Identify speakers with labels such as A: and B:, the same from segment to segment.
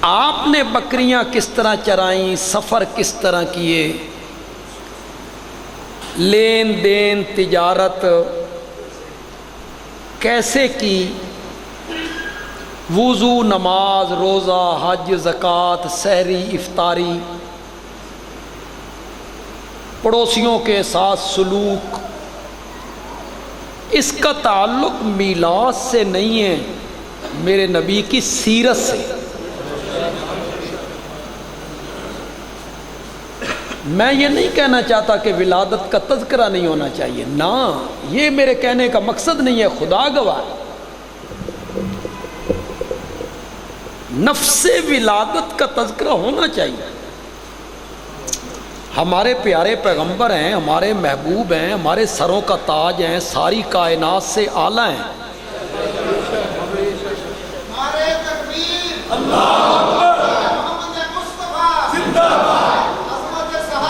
A: آپ نے بکریاں کس طرح چرائیں، سفر کس طرح کیے، لین دین تجارت کیسے کی، وضو، نماز، روزہ، حج، زکوٰۃ، سحری، افطاری، پڑوسیوں کے ساتھ سلوک، اس کا تعلق میلاد سے نہیں ہے، میرے نبی کی سیرت سے۔ میں یہ نہیں کہنا چاہتا کہ ولادت کا تذکرہ نہیں ہونا چاہیے، نہ، یہ میرے کہنے کا مقصد نہیں ہے، خدا گواہ ہے۔ نفس ولادت کا تذکرہ ہونا چاہیے۔ ہمارے پیارے پیغمبر ہیں، ہمارے محبوب ہیں، ہمارے سروں کا تاج ہیں، ساری کائنات سے اعلیٰ ہیں۔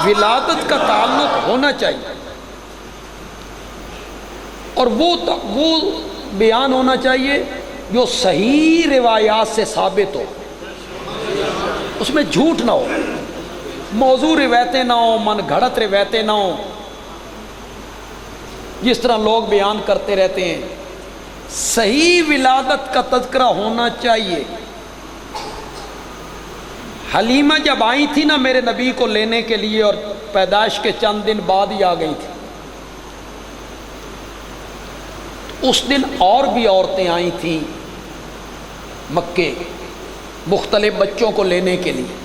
A: ولادت کا تعلق ہونا چاہیے، اور وہ بیان ہونا چاہیے جو صحیح روایات سے ثابت ہو، اس میں جھوٹ نہ ہو، موضوع روایتیں نہ ہوں، من گھڑت روایتیں نہ ہوں، جس طرح لوگ بیان کرتے رہتے ہیں۔ صحیح ولادت کا تذکرہ ہونا چاہیے۔ حلیمہ جب آئی تھی نا میرے نبی کو لینے کے لیے، اور پیدائش کے چند دن بعد ہی آ گئی تھی، اس دن اور بھی عورتیں آئی تھیں مکے مختلف بچوں کو لینے کے لیے،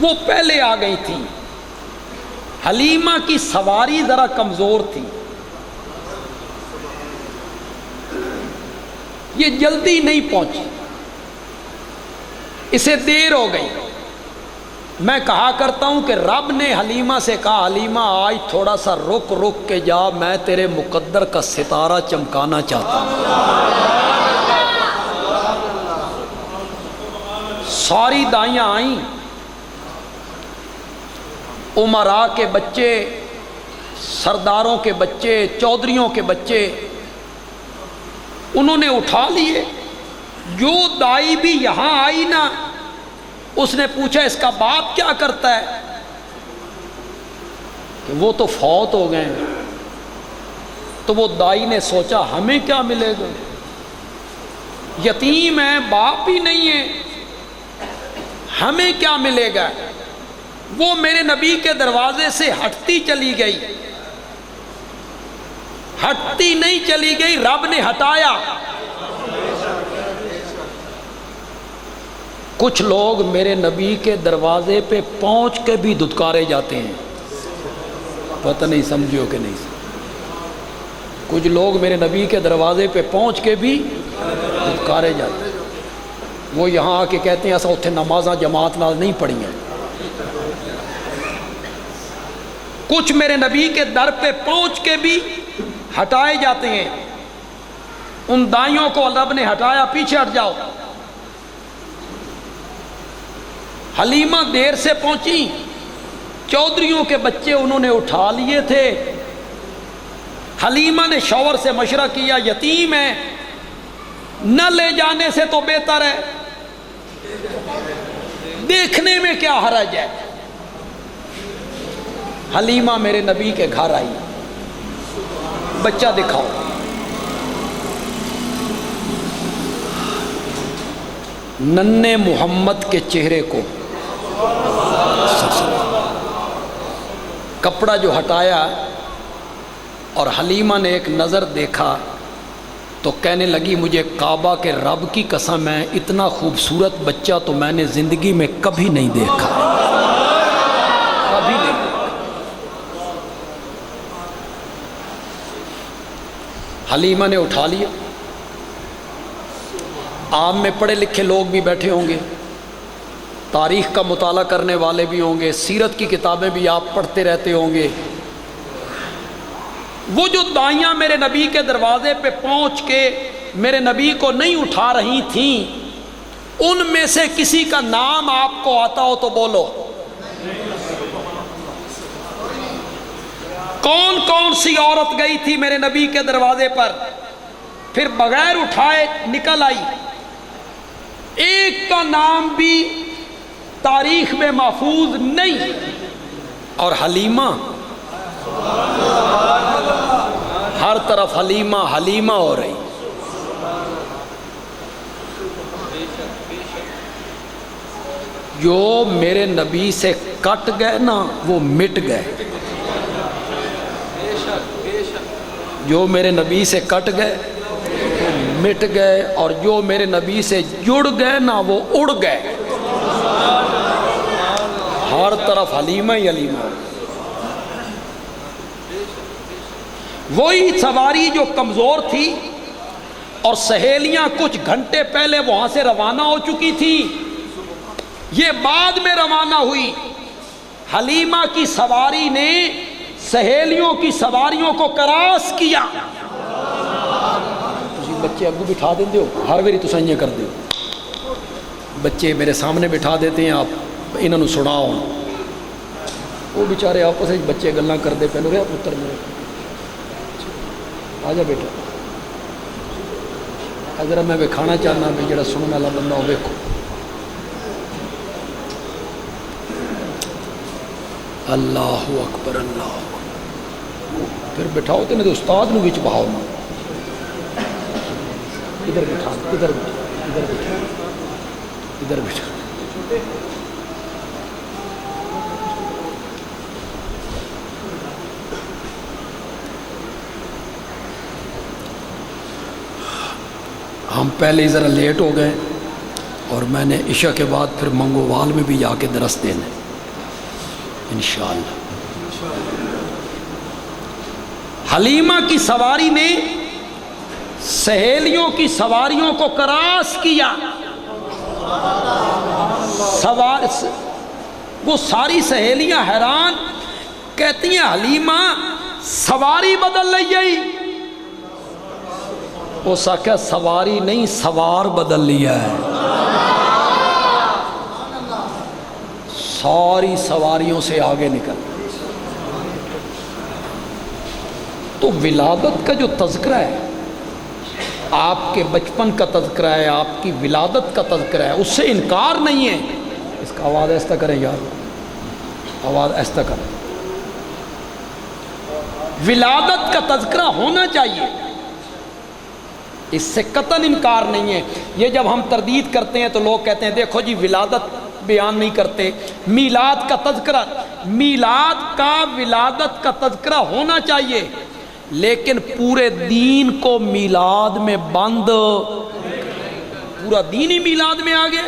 A: وہ پہلے آ گئی تھیں۔ حلیمہ کی سواری ذرا کمزور تھی، یہ جلدی نہیں پہنچی، اسے دیر ہو گئی۔ میں کہا کرتا ہوں کہ رب نے حلیمہ سے کہا، حلیمہ آج تھوڑا سا رک کے جا، میں تیرے مقدر کا ستارہ چمکانا چاہتا ہوں۔ ساری دائیاں آئیں، امراء کے بچے، سرداروں کے بچے، چودھریوں کے بچے، انہوں نے اٹھا لیے۔ جو دائی بھی یہاں آئی نا، اس نے پوچھا اس کا باپ کیا کرتا ہے، کہ وہ تو فوت ہو گئے ہیں۔ تو وہ دائی نے سوچا ہمیں کیا ملے گا، یتیم ہے، باپ ہی نہیں ہے، ہمیں کیا ملے گا۔ وہ میرے نبی کے دروازے سے ہٹتی چلی گئی، ہٹتی نہیں چلی گئی، رب نے ہٹایا۔ کچھ لوگ میرے نبی کے دروازے پہ پہنچ کے بھی دھتکارے جاتے ہیں، پتہ نہیں سمجھو کہ نہیں۔ کچھ لوگ میرے نبی کے دروازے پہ پہنچ کے بھی دھتکارے جاتے ہیں، وہ یہاں آ کے کہتے ہیں ایسا اتنے نمازاں جماعت نال نہیں پڑھی ہیں۔ کچھ میرے نبی کے در پہ پہنچ کے بھی ہٹائے جاتے ہیں۔ ان دائیوں کو رب نے ہٹایا، پیچھے ہٹ جاؤ۔ حلیمہ دیر سے پہنچی، چودھریوں کے بچے انہوں نے اٹھا لیے تھے۔ حلیمہ نے شوہر سے مشورہ کیا، یتیم ہے، نہ لے جانے سے تو بہتر ہے، دیکھنے میں کیا حرج ہے۔ حلیمہ میرے نبی کے گھر آئی، بچہ دکھاؤ۔ ننھے محمد کے چہرے کو کپڑا جو ہٹایا، اور حلیمہ نے ایک نظر دیکھا تو کہنے لگی مجھے کعبہ کے رب کی قسم ہے، اتنا خوبصورت بچہ تو میں نے زندگی میں کبھی نہیں دیکھا، کبھی نہیں دیکھا۔ حلیمہ نے اٹھا لیا۔ عام میں پڑھے لکھے لوگ بھی بیٹھے ہوں گے، تاریخ کا مطالعہ کرنے والے بھی ہوں گے، سیرت کی کتابیں بھی آپ پڑھتے رہتے ہوں گے۔ وہ جو دائیاں میرے نبی کے دروازے پہ پہنچ کے میرے نبی کو نہیں اٹھا رہی تھیں، ان میں سے کسی کا نام آپ کو آتا ہو تو بولو۔ کون کون سی عورت گئی تھی میرے نبی کے دروازے پر، پھر بغیر اٹھائے نکل آئی؟ ایک کا نام بھی تاریخ میں محفوظ نہیں، اور حلیمہ ہر طرف حلیمہ حلیمہ ہو رہی۔ جو میرے نبی سے کٹ گئے نا وہ مٹ گئے، جو میرے نبی سے کٹ گئے وہ مٹ گئے، اور جو میرے نبی سے جڑ گئے نا وہ اڑ گئے۔ ہر طرف حلیمہ ہی حلیمہ۔ وہی سواری جو کمزور تھی اور سہیلیاں کچھ گھنٹے پہلے وہاں سے روانہ ہو چکی تھی، یہ بعد میں روانہ ہوئی۔ حلیمہ کی سواری نے سہیلیوں کی سواریوں کو کراس کیا۔ تسی بچے اگو بٹھا دیندے ہو، ہر ویری تساں یہ کر دیو، بچے میرے سامنے بٹھا دیتے ہیں، آپ انہوں نے سناؤ، وہ بیچارے آپس میں بچے گلاں کردے پہلو رہا پتر میرے آجا بیٹا، اگر میں وکھانا چاہنا بھی جڑا سننے والا بندہ ہو ویکھو۔ اللہ اکبر اللہ، پھر بٹھاؤ تو نہیں تو استاد نو وچ بہاؤ، ادھر بٹھا ادھر بٹھا ادھر بٹھا ادھر بٹھا۔ ہم پہلے ذرا لیٹ ہو گئے، اور میں نے عشاء کے بعد پھر منگووال میں بھی جا کے درس دینے انشاءاللہ۔ حلیمہ کی سواری نے سہیلیوں کی سواریوں کو کراس کیا، وہ ساری سہیلیاں حیران، کہتی ہیں حلیمہ سواری بدل لئی گئی۔ وہ ساکھا سواری نہیں سوار بدل لیا ہے، ساری سواریوں سے آگے نکل۔ تو ولادت کا جو تذکرہ ہے، آپ کے بچپن کا تذکرہ ہے، آپ کی ولادت کا تذکرہ ہے، اس سے انکار نہیں ہے۔ اس کا آواز ایسا کریں یار، آواز ایسا کریں۔ ولادت کا تذکرہ ہونا چاہیے، اس سے قطعاً انکار نہیں ہے۔ یہ جب ہم تردید کرتے ہیں تو لوگ کہتے ہیں دیکھو جی ولادت بیان نہیں کرتے، میلاد کا تذکرہ، میلاد کا ولادت کا تذکرہ ہونا چاہیے، لیکن پورے دین کو میلاد میں بند، پورا دین ہی میلاد میں آ گیا۔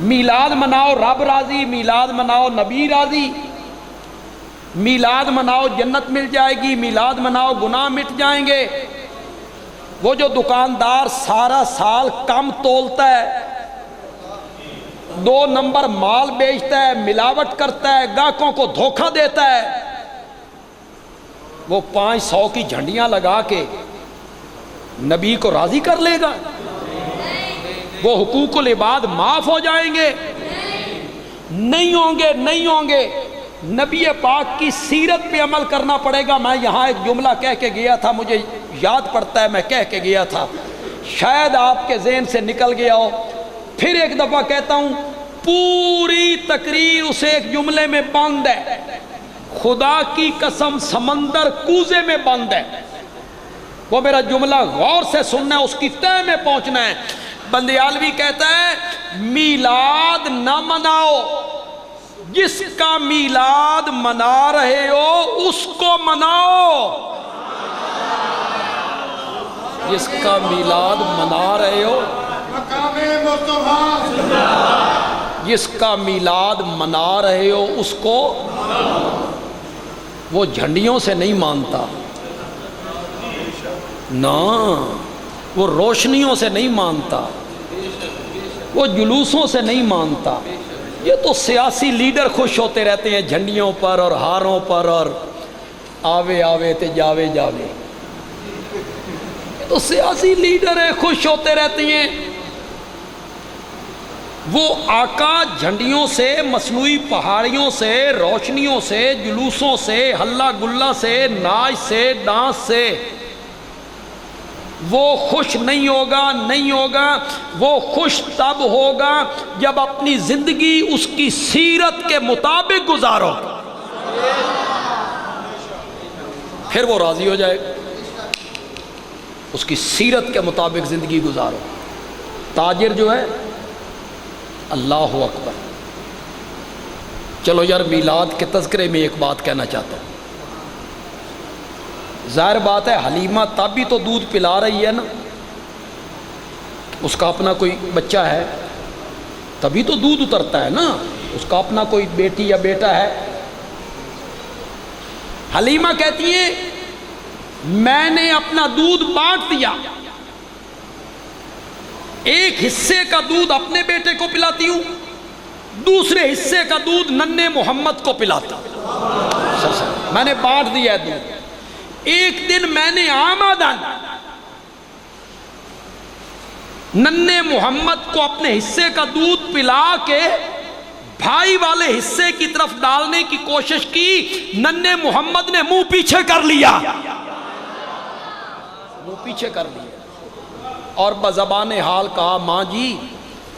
A: میلاد مناؤ رب راضی، میلاد مناؤ نبی راضی، میلاد مناؤ جنت مل جائے گی، میلاد مناؤ گناہ مٹ جائیں گے۔ وہ جو دکاندار سارا سال کم تولتا ہے، 2 نمبر مال بیچتا ہے، ملاوٹ کرتا ہے، گاہکوں کو دھوکہ دیتا ہے، وہ 500 کی جھنڈیاں لگا کے نبی کو راضی کر لے گا؟ وہ حقوق العباد معاف ہو جائیں گے؟ نہیں ہوں گے، نہیں ہوں گے۔ نبی پاک کی سیرت پہ عمل کرنا پڑے گا۔ میں یہاں ایک جملہ کہہ کے گیا تھا، مجھے یاد پڑتا ہے، میں کہہ کے گیا تھا، شاید آپ کے ذہن سے نکل گیا ہو، پھر ایک دفعہ کہتا ہوں، پوری تقریر اس ایک جملے میں بند ہے، خدا کی قسم سمندر کوزے میں بند ہے۔ وہ میرا جملہ غور سے سننا ہے، اس کی تہہ میں پہنچنا ہے۔ بندیالوی کہتا ہے میلاد نہ مناؤ، جس کا میلاد منا رہے ہو اس کو مناؤ، جس کا میلاد منا رہے ہو، جس کا میلاد منا رہے ہو اس کو۔ وہ جھنڈیوں سے نہیں مانتا نا، وہ روشنیوں سے نہیں مانتا، وہ جلوسوں سے نہیں مانتا۔ یہ تو سیاسی لیڈر خوش ہوتے رہتے ہیں جھنڈیوں پر اور ہاروں پر، اور آوے آوے تے جاوے جاوے، یہ تو سیاسی لیڈر ہیں، خوش ہوتے رہتے ہیں۔ وہ آقا جھنڈیوں سے، مصنوعی پہاڑیوں سے، روشنیوں سے، جلوسوں سے، ہلا گلا سے، ناچ سے، ڈانس سے وہ خوش نہیں ہوگا، وہ خوش تب ہوگا جب اپنی زندگی اس کی سیرت کے مطابق گزارو، پھر وہ راضی ہو جائے گا۔ اس کی سیرت کے مطابق زندگی گزارو۔ تاجر جو ہے، اللہ اکبر۔ چلو یار، میلاد کے تذکرے میں ایک بات کہنا چاہتا ہوں۔ ظاہر بات ہے حلیمہ تب بھی تو دودھ پلا رہی ہے نا، اس کا اپنا کوئی بچہ ہے تبھی تو دودھ اترتا ہے نا، اس کا اپنا کوئی بیٹی یا بیٹا ہے۔ حلیمہ کہتی ہیں میں نے اپنا دودھ بانٹ دیا، ایک حصے کا دودھ اپنے بیٹے کو پلاتی ہوں، دوسرے حصے کا دودھ ننھے محمد کو پلاتا ہوں، میں نے بانٹ دیا ہے دودھ۔ ایک دن میں نے آمدن ننھے محمد کو اپنے حصے کا دودھ پلا کے بھائی والے حصے کی طرف ڈالنے کی کوشش کی، ننھے محمد نے منہ پیچھے کر لیا، منہ پیچھے کر لیا اور بزبان حال کہا ماں جی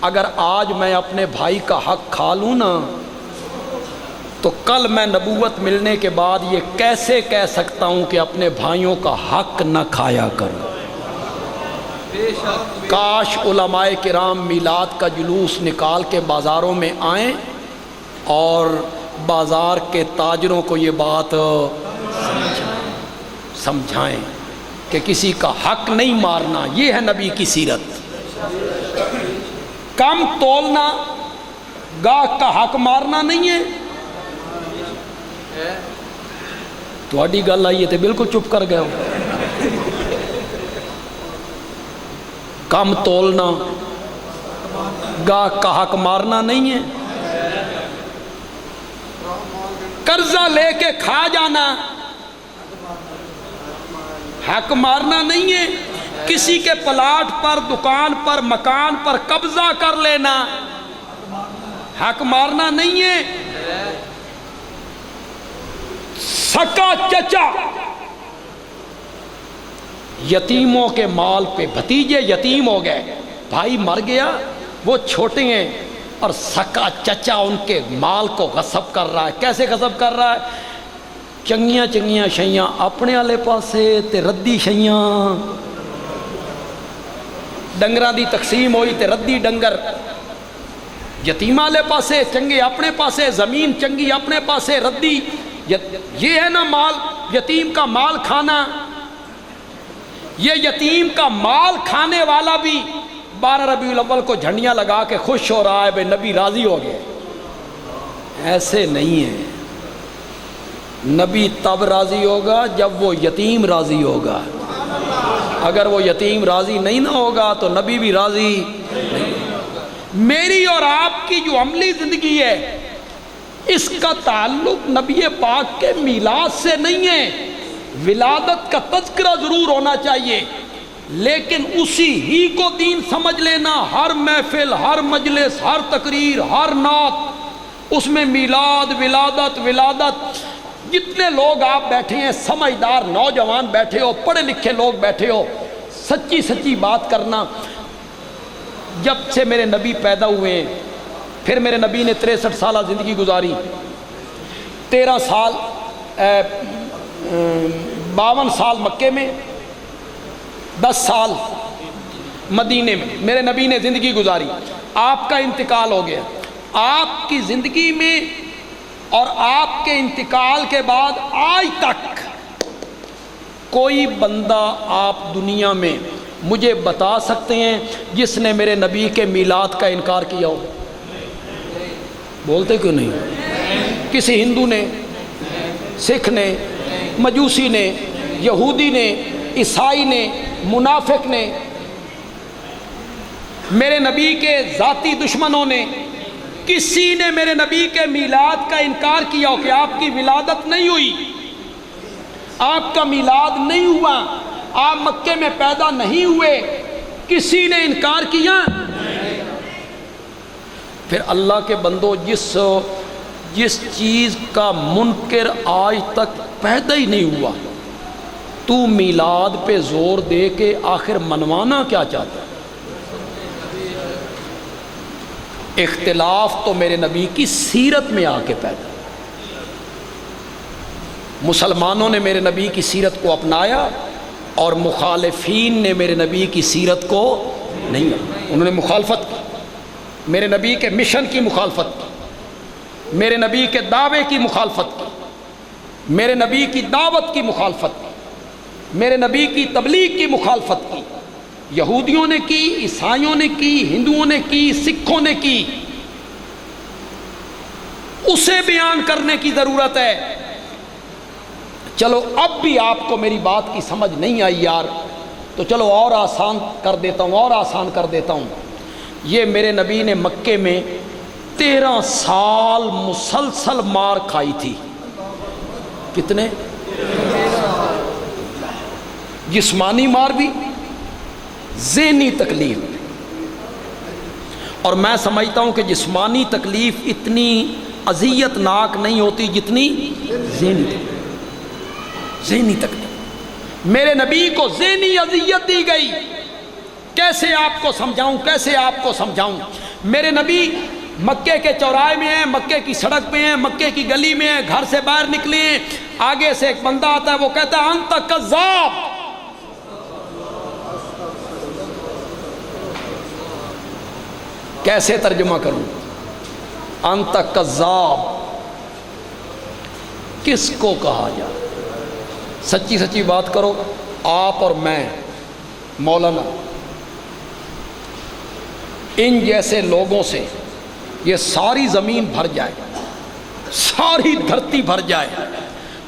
A: اگر آج میں اپنے بھائی کا حق کھا لوں نا تو کل میں نبوت ملنے کے بعد یہ کیسے کہہ سکتا ہوں کہ اپنے بھائیوں کا حق نہ کھایا کرو۔ کاش علماء کرام میلاد کا جلوس نکال کے بازاروں میں آئیں اور بازار کے تاجروں کو یہ بات سمجھائیں کہ کسی کا حق نہیں مارنا، یہ ہے نبی کی سیرت۔ کم تولنا گاہک کا حق مارنا نہیں ہے۔ تھوڑی گل آئی ہے تو بالکل چپ کر گئے ہو۔ کم تولنا گاہک کا حق مارنا نہیں ہے۔ قرضہ لے کے کھا جانا حق مارنا نہیں ہے۔ کسی کے پلاٹ پر، دکان پر، مکان پر قبضہ کر لینا حق مارنا نہیں ہے۔ سکا چچا یتیموں کے مال پہ، بھتیجے یتیم ہو گئے، بھائی مر گیا، وہ چھوٹے ہیں اور سکا چچا ان کے مال کو غصب کر رہا ہے۔ کیسے غصب کر رہا ہے؟ چنگیاں چنگیاں شیاں اپنے والے پاسے تے ردی شیاں، ڈنگراں دی تقسیم ہوئی تے ردی ڈنگر یتیم والے پاسے، چنگے اپنے پاسے، زمین چنگی اپنے پاسے، ردی۔ یہ ہے نا مال، یتیم کا مال کھانا۔ یہ یتیم کا مال کھانے والا بھی 12 ربیع الاول کو جھنڈیاں لگا کے خوش ہو رہا ہے بھئی نبی راضی ہو گئے۔ ایسے نہیں ہے، نبی تب راضی ہوگا جب وہ یتیم راضی ہوگا۔ اگر وہ یتیم راضی نہیں نہ ہوگا تو نبی بھی راضی نہیں۔ میری اور آپ کی جو عملی زندگی ہے اس کا تعلق نبی پاک کے میلاد سے نہیں ہے۔ ولادت کا تذکرہ ضرور ہونا چاہیے لیکن اسی ہی کو دین سمجھ لینا۔ ہر محفل، ہر مجلس، ہر تقریر، ہر نعت اس میں میلاد، ولادت، ولادت۔ جتنے لوگ آپ بیٹھے ہیں، سمجھدار نوجوان بیٹھے ہو، پڑھے لکھے لوگ بیٹھے ہو، سچی سچی بات کرنا۔ جب سے میرے نبی پیدا ہوئے ہیں، پھر میرے نبی نے 63 سالہ زندگی گزاری، 13 سال 52 سال مکے میں، 10 سال مدینے میں میرے نبی نے زندگی گزاری۔ آپ کا انتقال ہو گیا۔ آپ کی زندگی میں اور آپ کے انتقال کے بعد آج تک کوئی بندہ آپ دنیا میں مجھے بتا سکتے ہیں جس نے میرے نبی کے میلاد کا انکار کیا ہو؟ بولتے کیوں نہیں؟ کسی ہندو نے، سکھ نے، مجوسی نے، یہودی نے، عیسائی نے، منافق نے، میرے نبی کے ذاتی دشمنوں نے، کسی نے میرے نبی کے میلاد کا انکار کیا ہو کہ آپ کی ولادت نہیں ہوئی، آپ کا میلاد نہیں ہوا، آپ مکے میں پیدا نہیں ہوئے، کسی نے انکار کیا؟ پھر اللہ کے بندو، جس چیز کا منکر آج تک پیدا ہی نہیں ہوا، تو میلاد پہ زور دے کے آخر منوانا کیا چاہتا ہے؟ اختلاف تو میرے نبی کی سیرت میں آ کے پیدا، مسلمانوں نے میرے نبی کی سیرت کو اپنایا اور مخالفین نے میرے نبی کی سیرت کو نہیں اپنایا، انہوں نے مخالفت کی، میرے نبی کے مشن کی مخالفت کی، میرے نبی کے دعوے کی مخالفت کی، میرے نبی کی دعوت کی مخالفت کی، میرے نبی کی تبلیغ کی مخالفت کی، یہودیوں نے کی، عیسائیوں نے کی، ہندوؤں نے کی، سکھوں نے کی، اسے بیان کرنے کی ضرورت ہے۔ چلو اب بھی آپ کو میری بات کی سمجھ نہیں آئی یار، تو چلو اور آسان کر دیتا ہوں، اور آسان کر دیتا ہوں۔ یہ میرے نبی نے مکے میں 13 سال مسلسل مار کھائی تھی۔ کتنے؟ جسمانی مار بھی، ذہنی تکلیف بھی۔ اور میں سمجھتا ہوں کہ جسمانی تکلیف اتنی اذیت ناک نہیں ہوتی جتنی ذہنی تکلیف۔ میرے نبی کو ذہنی اذیت دی گئی، کیسے آپ کو سمجھاؤں، کیسے آپ کو سمجھاؤں۔ میرے نبی مکے کے چوراہے میں ہیں، مکے کی سڑک پہ ہیں، مکے کی گلی میں ہیں، گھر سے باہر نکلے ہیں، آگے سے ایک بندہ آتا ہے، وہ کہتا ہے انت کذاب۔ کیسے ترجمہ کروں؟ انت کذاب کس کو کہا جائے؟ سچی سچی بات کرو، آپ اور میں، مولانا، ان جیسے لوگوں سے یہ ساری زمین بھر جائے، ساری دھرتی بھر جائے،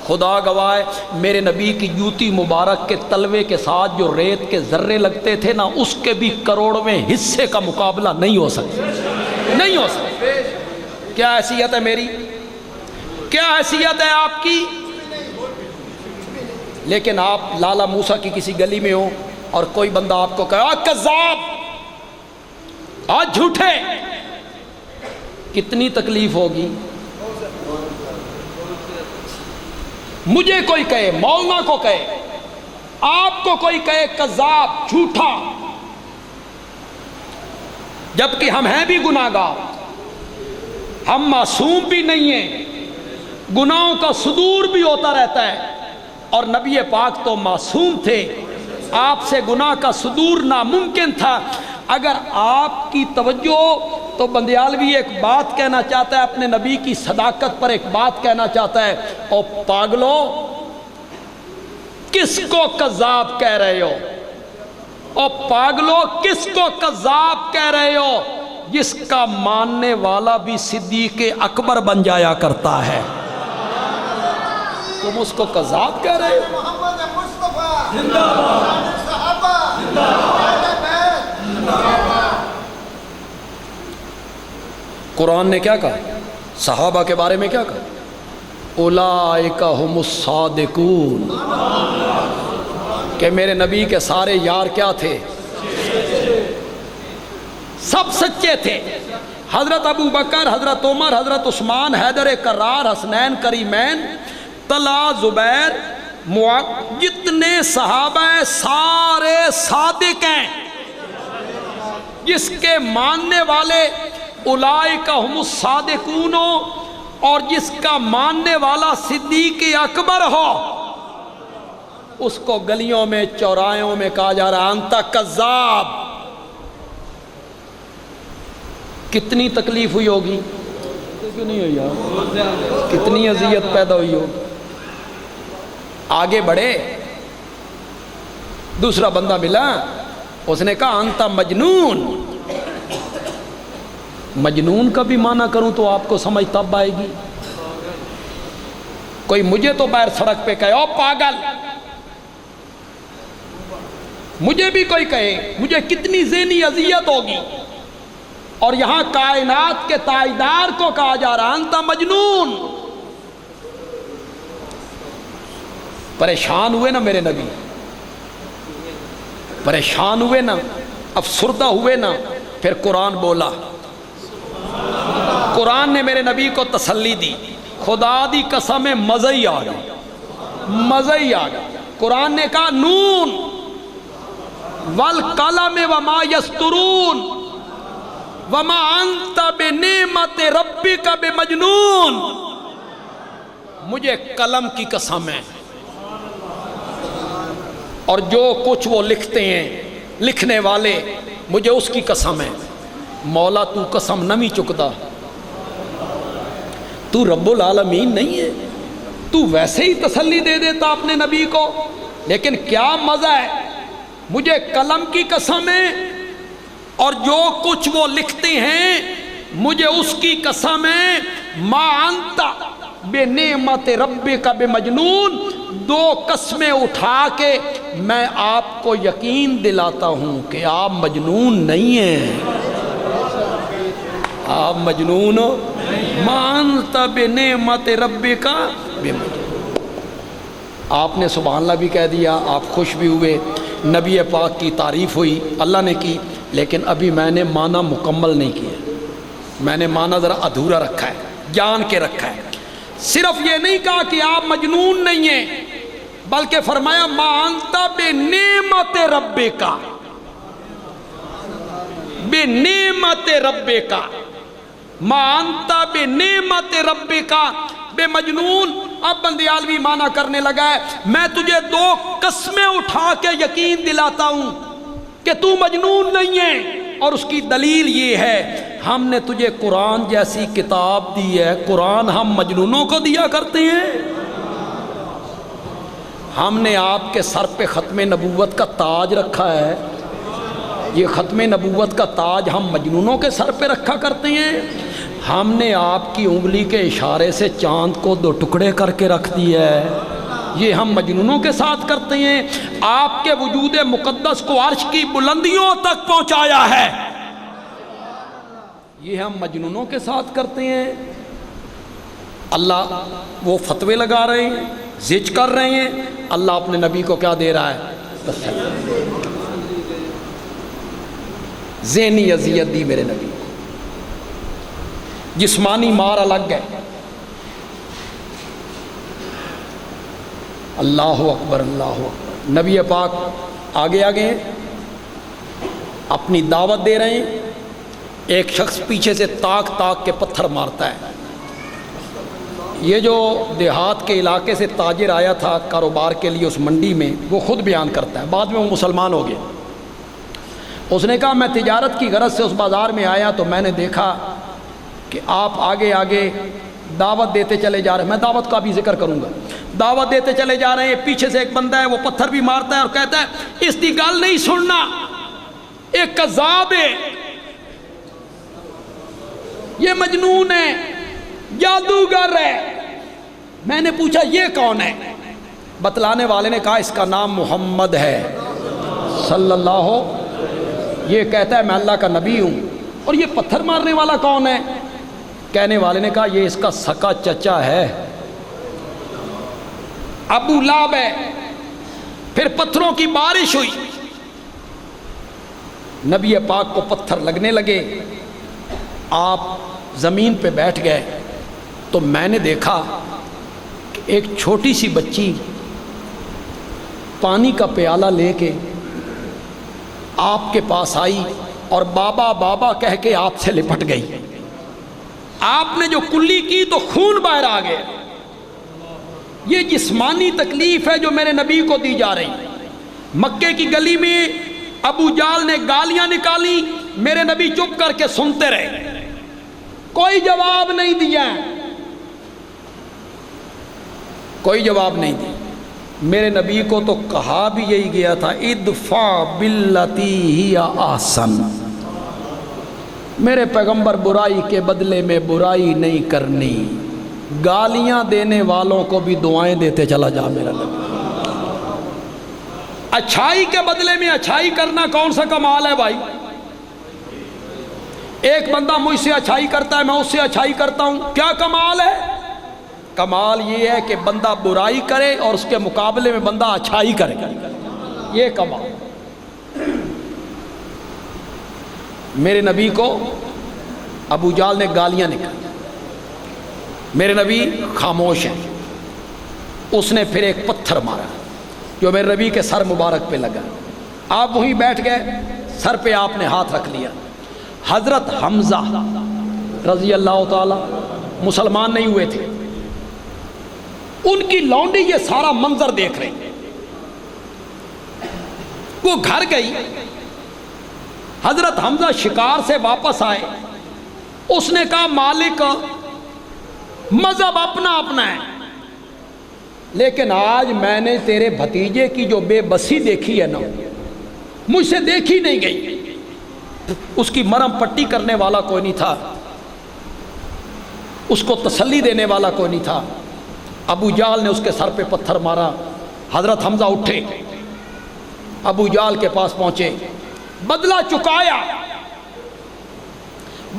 A: خدا گواہ ہے میرے نبی کی جوتی مبارک کے تلوے کے ساتھ جو ریت کے ذرے لگتے تھے نا، اس کے بھی کروڑویں حصے کا مقابلہ نہیں ہو سکتا، نہیں ہو سکتا۔ کیا حیثیت ہے میری، کیا حیثیت ہے آپ کی؟ لیکن آپ لالا موسیٰ کی کسی گلی میں ہو اور کوئی بندہ آپ کو کہے کذاب، آج جھوٹے، کتنی تکلیف ہوگی؟ مجھے کوئی کہے، مولانا کو کہے، آپ کو کوئی کہے کذاب، جھوٹا، جبکہ ہم ہیں بھی گناہگار، ہم معصوم بھی نہیں ہیں، گناہوں کا صدور بھی ہوتا رہتا ہے، اور نبی پاک تو معصوم تھے، آپ سے گناہ کا صدور ناممکن تھا۔ اگر آپ کی توجہ، تو بندیالوی ایک بات کہنا چاہتا ہے، اپنے نبی کی صداقت پر ایک بات کہنا چاہتا ہے، او پاگلو کس کو کذاب کہہ رہے ہو؟ او پاگلو کس کو کذاب کہہ رہے ہو؟ جس کا ماننے والا بھی صدیق اکبر بن جایا کرتا ہے، تم اس کو کذاب کہہ رہے ہو؟
B: محمد مصطفیٰ زندہ باد، صحابہ زندہ باد،
A: قرآن نے کیا کہا صحابہ کے بارے میں؟ کیا کہا؟ اولئک ھم الصادقون، کہ میرے نبی کے سارے یار کیا تھے؟ سب سچے تھے۔ حضرت ابو بکر، حضرت عمر، حضرت عثمان، حیدر کرار، حسنین کریمین، طلحہ، زبیر، جتنے صحابہ ہیں سارے صادق ہیں، جس کے ماننے والے اولئک ھم الصادقون ہو، اور جس کا ماننے والا صدیق اکبر ہو، اس کو گلیوں میں چوراہوں میں کہا جا رہا انت کذاب۔ کتنی تکلیف ہوئی ہوگی؟ کیوں نہیں ہوئی یار؟ کتنی اذیت پیدا ہوئی ہوگی؟ آگے بڑھے، دوسرا بندہ ملا، اس نے کہا انت مجنون۔ مجنون کا بھی معنی کروں تو آپ کو سمجھ تب آئے گی۔ کوئی مجھے تو باہر سڑک پہ کہے او پاگل، مجھے بھی کوئی کہے، مجھے کتنی ذہنی اذیت ہوگی، اور یہاں کائنات کے تائیدار کو کہا جا رہا انت مجنون۔ پریشان ہوئے نا میرے نبی، پریشان ہوئے نا، افسردہ ہوئے نا، پھر قرآن بولا، قرآن نے میرے نبی کو تسلی دی، خدا دی قسم مزہ ہی آ گیا، مزہ ہی آ گیا۔ قرآن نے کہا نون والقلم وما یسطرون وما انت بنعمت ربک بمجنون، مجھے قلم کی قسم ہے اور جو کچھ وہ لکھتے ہیں لکھنے والے، مجھے اس کی قسم ہے۔ مولا تو قسم نمی چکتا، تو رب العالمین نہیں ہے، تو ویسے ہی تسلی دے دیتا اپنے نبی کو، لیکن کیا مزہ ہے، مجھے قلم کی قسم ہے اور جو کچھ وہ لکھتے ہیں مجھے اس کی قسم ہے، ما انت بنعمت ربک بمجنون، دو قسمیں اٹھا کے میں آپ کو یقین دلاتا ہوں کہ آپ مجنون نہیں ہیں، آپ مجنون ما انت بنعمت ربک بمجنون۔ آپ نے سبحان اللہ بھی کہہ دیا، آپ خوش بھی ہوئے، نبی پاک کی تعریف ہوئی، اللہ نے کی، لیکن ابھی میں نے معنی مکمل نہیں کیا، میں نے معنی ذرا ادھورا رکھا ہے، جان کے رکھا ہے۔ صرف یہ نہیں کہا کہ آپ مجنون نہیں ہیں، بلکہ فرمایا ما انت بنعمت ربک، بنعمت ربک، ما انت بنعمت ربک بمجنون۔ اب بندیالوی معنی کرنے لگا ہے، میں تجھے دو قسمیں اٹھا کے یقین دلاتا ہوں کہ تو مجنون نہیں ہے، اور اس کی دلیل یہ ہے ہم نے تجھے قرآن جیسی کتاب دی ہے، قرآن ہم مجنونوں کو دیا کرتے ہیں؟ ہم نے آپ کے سر پہ ختم نبوت کا تاج رکھا ہے، یہ ختم نبوت کا تاج ہم مجنونوں کے سر پہ رکھا کرتے ہیں؟ ہم نے آپ کی انگلی کے اشارے سے چاند کو دو ٹکڑے کر کے رکھ دیا ہے، یہ ہم مجنونوں کے ساتھ کرتے ہیں؟ آپ کے وجود مقدس کو عرش کی بلندیوں تک پہنچایا ہے، یہ ہم مجنونوں کے ساتھ کرتے ہیں؟ اللہ وہ فتوے لگا رہے ہیں، زج کر رہے ہیں، اللہ اپنے نبی کو کیا دے رہا ہے؟ ذہنی اذیت دی میرے نبی کو، جسمانی مار الگ ہے۔ اللہ اکبر اللہ اکبر۔ نبی پاک آگے آگے اپنی دعوت دے رہے ہیں، ایک شخص پیچھے سے تاک تاک کے پتھر مارتا ہے۔ یہ جو دیہات کے علاقے سے تاجر آیا تھا کاروبار کے لیے اس منڈی میں، وہ خود بیان کرتا ہے، بعد میں وہ مسلمان ہو گیا۔ اس نے کہا میں تجارت کی غرض سے اس بازار میں آیا تو میں نے دیکھا کہ آپ آگے آگے دعوت دیتے چلے جا رہے ہیں، میں دعوت کا بھی ذکر کروں گا، دعوت دیتے چلے جا رہے ہیں، پیچھے سے ایک بندہ ہے وہ پتھر بھی مارتا ہے اور کہتا ہے اس دی گل نہیں سننا، ایک کذاب ہے، یہ مجنون ہے، جادوگر ہے۔ میں نے پوچھا یہ کون ہے؟ بتلانے والے نے کہا اس کا نام محمد ہے صلی اللہ، یہ کہتا ہے میں اللہ کا نبی ہوں۔ اور یہ پتھر مارنے والا کون ہے؟ کہنے والے نے کہا یہ اس کا سکا چچا ہے، ابو لہب ہے۔ پھر پتھروں کی بارش ہوئی، نبی پاک کو پتھر لگنے لگے، آپ زمین پہ بیٹھ گئے تو میں نے دیکھا کہ ایک چھوٹی سی بچی پانی کا پیالہ لے کے آپ کے پاس آئی اور بابا بابا کہہ کے آپ سے لپٹ گئی۔ آپ نے جو کلی کی تو خون باہر آ گیا۔ یہ جسمانی تکلیف ہے جو میرے نبی کو دی جا رہی۔ مکے کی گلی میں ابو جال نے گالیاں نکالی، میرے نبی چپ کر کے سنتے رہے، کوئی جواب نہیں دیا، کوئی جواب نہیں دیا۔ میرے نبی کو تو کہا بھی یہی گیا تھا ادفع باللتی ہی احسن، میرے پیغمبر برائی کے بدلے میں برائی نہیں کرنی، گالیاں دینے والوں کو بھی دعائیں دیتے چلا جا میرا نبی۔ اچھائی کے بدلے میں اچھائی کرنا کون سا کمال ہے بھائی؟ ایک بندہ مجھ سے اچھائی کرتا ہے، میں اس سے اچھائی کرتا ہوں، کیا کمال ہے؟ کمال یہ ہے کہ بندہ برائی کرے اور اس کے مقابلے میں بندہ اچھائی کرے، یہ کمال۔ میرے نبی کو ابو جال نے گالیاں نکالی، میرے نبی خاموش ہیں۔ اس نے پھر ایک پتھر مارا، جو میرے نبی کے سر مبارک پہ لگا۔ آپ وہیں بیٹھ گئے، سر پہ آپ نے ہاتھ رکھ لیا۔ حضرت حمزہ رضی اللہ تعالی مسلمان نہیں ہوئے تھے، ان کی لونڈی یہ سارا منظر دیکھ رہی، وہ گھر گئی۔ حضرت حمزہ شکار سے واپس آئے، اس نے کہا مالک مذہب اپنا اپنا ہے، لیکن آج میں نے تیرے بھتیجے کی جو بے بسی دیکھی ہے نا، مجھ سے دیکھی نہیں گئی۔ اس کی مرہم پٹی کرنے والا کوئی نہیں تھا، اس کو تسلی دینے والا کوئی نہیں تھا۔ ابو جہل نے اس کے سر پہ پتھر مارا۔ حضرت حمزہ اٹھے، ابو جہل کے پاس پہنچے، بدلہ چکایا،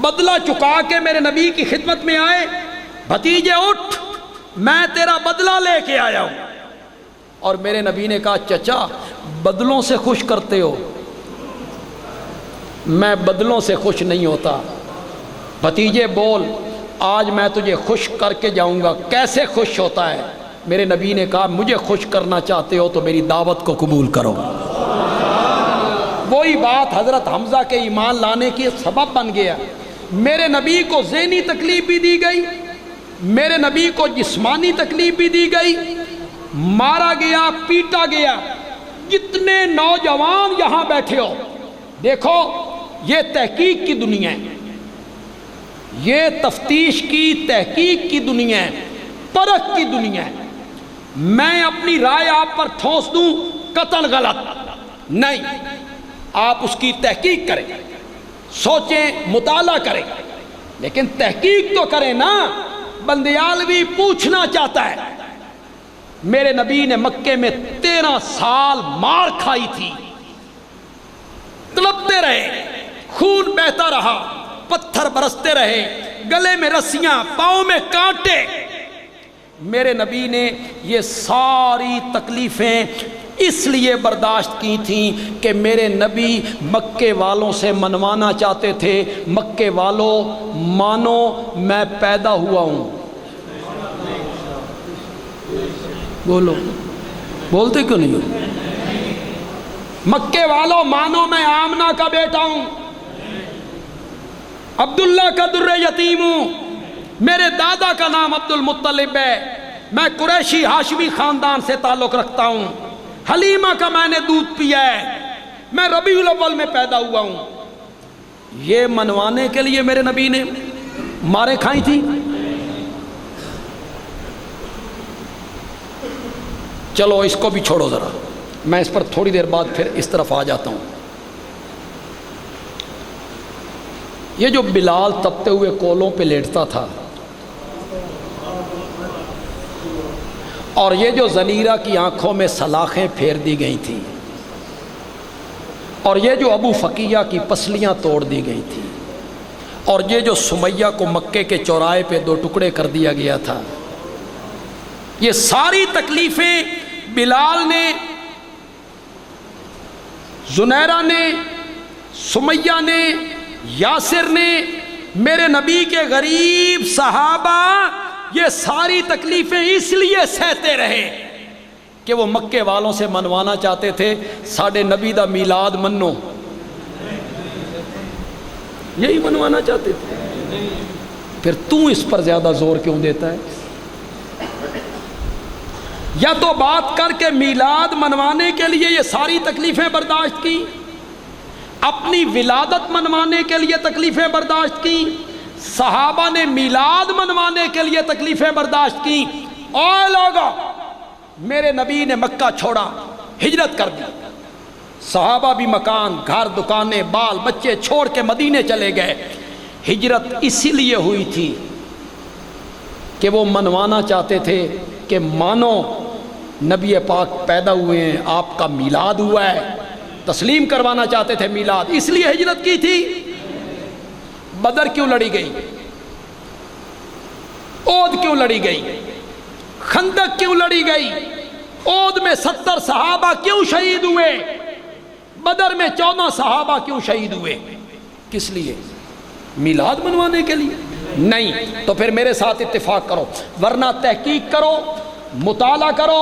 A: بدلہ چکا کے میرے نبی کی خدمت میں آئے، بھتیجے اٹھ، میں تیرا بدلہ لے کے آیا ہوں۔ اور میرے نبی نے کہا چچا بدلوں سے خوش کرتے ہو، میں بدلوں سے خوش نہیں ہوتا۔ بھتیجے بول، آج میں تجھے خوش کر کے جاؤں گا۔ کیسے خوش ہوتا ہے؟ میرے نبی نے کہا مجھے خوش کرنا چاہتے ہو تو میری دعوت کو قبول کرو۔ وہی بات حضرت حمزہ کے ایمان لانے کی سبب بن گیا۔ میرے نبی کو ذہنی تکلیف بھی دی گئی، میرے نبی کو جسمانی تکلیف بھی دی گئی، مارا گیا، پیٹا گیا۔ جتنے نوجوان یہاں بیٹھے ہو، دیکھو یہ تحقیق کی دنیا ہے، یہ تفتیش کی تحقیق کی دنیا ہے، پرکھ کی دنیا ہے۔ میں اپنی رائے آپ پر ٹھونس دوں قطعاً غلط نہیں، آپ اس کی تحقیق کریں، سوچیں، مطالعہ کریں، لیکن تحقیق تو کریں نا۔ بندیالوی پوچھنا چاہتا ہے، میرے نبی نے مکے میں 13 سال مار کھائی تھی، تڑپتے رہے، خون بہتا رہا، پتھر برستے رہے، گلے میں رسیاں، پاؤں میں کانٹے۔ میرے نبی نے یہ ساری تکلیفیں اس لیے برداشت کی تھیں کہ میرے نبی مکے والوں سے منوانا چاہتے تھے، مکے والوں مانو میں پیدا ہوا ہوں۔ بولو، بولتے کیوں نہیں ہو؟ مکے والوں مانو میں آمنہ کا بیٹا ہوں، عبداللہ کا در یتیم ہوں، میرے دادا کا نام عبد المطلب ہے، میں قریشی ہاشمی خاندان سے تعلق رکھتا ہوں، حلیمہ کا میں نے دودھ پیا ہے، میں ربیع الاول میں پیدا ہوا ہوں۔ یہ منوانے کے لیے میرے نبی نے مارے کھائی تھی۔ چلو اس کو بھی چھوڑو ذرا، میں اس پر تھوڑی دیر بعد پھر اس طرف آ جاتا ہوں۔ یہ جو بلال تپتے ہوئے کولوں پہ لیٹتا تھا، اور یہ جو زنیرہ کی آنکھوں میں سلاخیں پھیر دی گئی تھیں، اور یہ جو ابو فقیہ کی پسلیاں توڑ دی گئی تھیں، اور یہ جو سمیہ کو مکے کے چوراہے پہ 2 ٹکڑے کر دیا گیا تھا، یہ ساری تکلیفیں بلال نے، زنیرہ نے، سمیہ نے، یاسر نے، میرے نبی کے غریب صحابہ، یہ ساری تکلیفیں اس لیے سہتے رہے کہ وہ مکے والوں سے منوانا چاہتے تھے ساڈے نبی دا میلاد منو، یہی منوانا چاہتے تھے۔ پھر تو اس پر زیادہ زور کیوں دیتا ہے؟ یا تو بات کر کے میلاد منوانے کے لیے یہ ساری تکلیفیں برداشت کی، اپنی ولادت منوانے کے لیے تکلیفیں برداشت کی، صحابہ نے میلاد منوانے کے لیے تکلیفیں برداشت کی۔ اور لوگوں، میرے نبی نے مکہ چھوڑا، ہجرت کر دی، صحابہ بھی مکان، گھر، دکانیں، بال بچے چھوڑ کے مدینے چلے گئے۔ ہجرت اسی لیے ہوئی تھی کہ وہ منوانا چاہتے تھے کہ مانو نبی پاک پیدا ہوئے ہیں، آپ کا میلاد ہوا ہے، تسلیم کروانا چاہتے تھے میلاد، اس لیے ہجرت کی تھی۔ بدر کیوں لڑی گئی؟ احد کیوں لڑی گئی؟ خندق کیوں لڑی گئی؟ احد میں 70 صحابہ کیوں شہید ہوئے؟ بدر میں 14 صحابہ کیوں شہید ہوئے؟ کس لیے؟ میلاد منوانے کے لیے؟ نہیں۔ تو پھر میرے ساتھ اتفاق کرو، ورنہ تحقیق کرو، مطالعہ کرو،